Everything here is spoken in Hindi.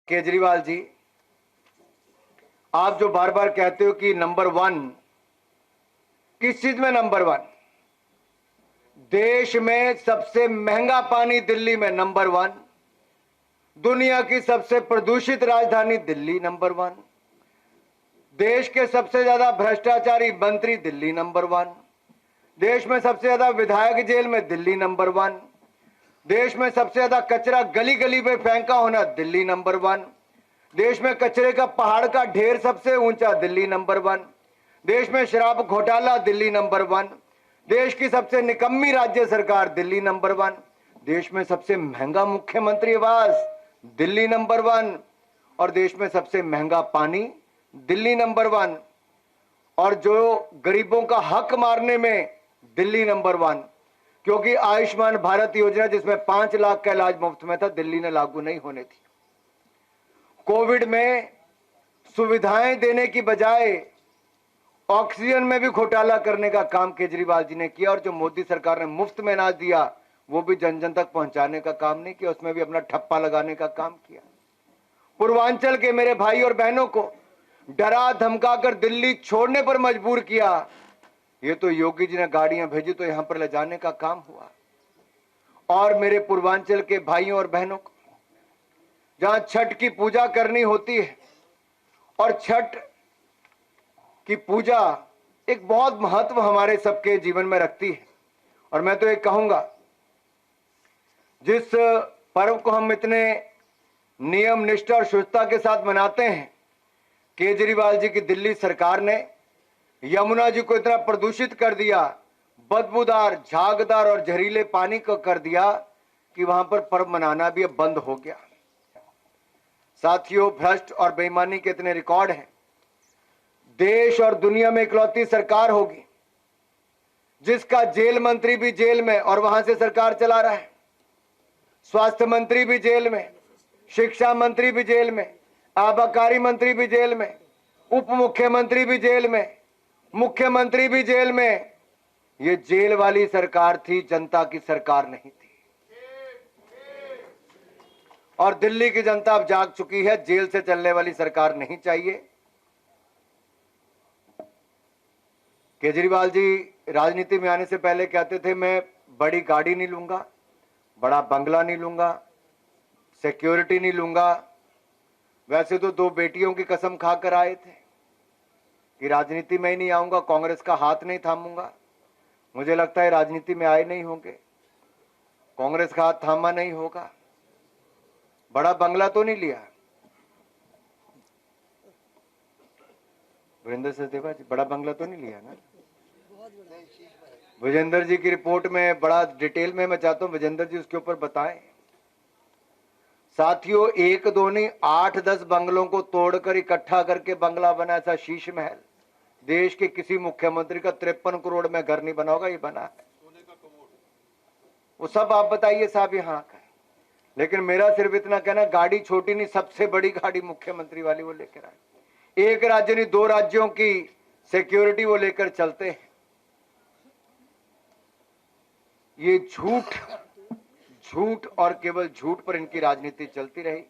केजरीवाल जी, आप जो बार बार कहते हो कि नंबर वन, किस चीज में नंबर वन? देश में सबसे महंगा पानी दिल्ली में नंबर वन, दुनिया की सबसे प्रदूषित राजधानी दिल्ली नंबर वन, देश के सबसे ज्यादा भ्रष्टाचारी मंत्री दिल्ली नंबर वन, देश में सबसे ज्यादा विधायक जेल में दिल्ली नंबर वन, देश में सबसे ज्यादा कचरा गली गली में फेंका होना दिल्ली नंबर वन, देश में कचरे का पहाड़ का ढेर सबसे ऊंचा दिल्ली नंबर वन, देश में शराब घोटाला दिल्ली नंबर वन, देश की सबसे निकम्मी राज्य सरकार दिल्ली नंबर वन, देश में सबसे महंगा मुख्यमंत्री आवास दिल्ली नंबर वन, और देश में सबसे महंगा पानी दिल्ली नंबर वन, और जो गरीबों का हक मारने में दिल्ली नंबर वन, क्योंकि आयुष्मान भारत योजना जिसमें 5 लाख का इलाज मुफ्त में था, दिल्ली ने लागू नहीं होने थी। कोविड में सुविधाएं देने की बजाय ऑक्सीजन में भी घोटाला करने का काम केजरीवाल जी ने किया, और जो मोदी सरकार ने मुफ्त में अनाज दिया वो भी जन जन तक पहुंचाने का काम नहीं किया, उसमें भी अपना ठप्पा लगाने का काम किया। पूर्वांचल के मेरे भाई और बहनों को डरा धमकाकर दिल्ली छोड़ने पर मजबूर किया। ये तो योगी जी ने गाड़ियां भेजी तो यहां पर ले जाने का काम हुआ। और मेरे पूर्वांचल के भाइयों और बहनों को जहां छठ की पूजा करनी होती है, और छठ की पूजा एक बहुत महत्व हमारे सबके जीवन में रखती है, और मैं तो एक कहूंगा, जिस पर्व को हम इतने नियम निष्ठा और शुद्धता के साथ मनाते हैं, केजरीवाल जी की दिल्ली सरकार ने यमुना जी को इतना प्रदूषित कर दिया, बदबूदार, झागदार और जहरीले पानी को कर दिया कि वहां पर पर्व मनाना भी अब बंद हो गया। साथियों, भ्रष्ट और बेईमानी के इतने रिकॉर्ड हैं। देश और दुनिया में इकलौती सरकार होगी जिसका जेल मंत्री भी जेल में और वहां से सरकार चला रहा है, स्वास्थ्य मंत्री भी जेल में, शिक्षा मंत्री भी जेल में, आबकारी मंत्री भी जेल में, उप मुख्यमंत्री भी जेल में, मुख्यमंत्री भी जेल में। ये जेल वाली सरकार थी, जनता की सरकार नहीं थी। और दिल्ली की जनता अब जाग चुकी है, जेल से चलने वाली सरकार नहीं चाहिए। केजरीवाल जी राजनीति में आने से पहले कहते थे मैं बड़ी गाड़ी नहीं लूंगा, बड़ा बंगला नहीं लूंगा, सिक्योरिटी नहीं लूंगा। वैसे तो 2 बेटियों की कसम खाकर आए थे कि राजनीति में ही नहीं आऊंगा, कांग्रेस का हाथ नहीं थामूंगा। मुझे लगता है राजनीति में आए नहीं होंगे, कांग्रेस का हाथ थामा नहीं होगा। बड़ा बंगला तो नहीं लिया वीरेंद्र सचदेवा जी, बड़ा बंगला तो नहीं लिया ना? विजेंद्र जी की रिपोर्ट में बड़ा डिटेल में मैं चाहता हूं विजेंद्र जी उसके ऊपर बताएं। साथियों, 1-2 नहीं, 8-10 बंगलों को तोड़कर इकट्ठा करके बंगला बना, ऐसा शीश महल देश के किसी मुख्यमंत्री का 53 करोड़ में घर नहीं बना होगा, ये बना है। वो सब आप बताइए साहब यहाँ का। लेकिन मेरा सिर्फ इतना कहना, गाड़ी छोटी नहीं, सबसे बड़ी गाड़ी मुख्यमंत्री वाली वो लेकर आए। एक राज्य नहीं, 2 राज्यों की सिक्योरिटी वो लेकर चलते हैं। ये झूठ और केवल झूठ पर इनकी राजनीति चलती रही।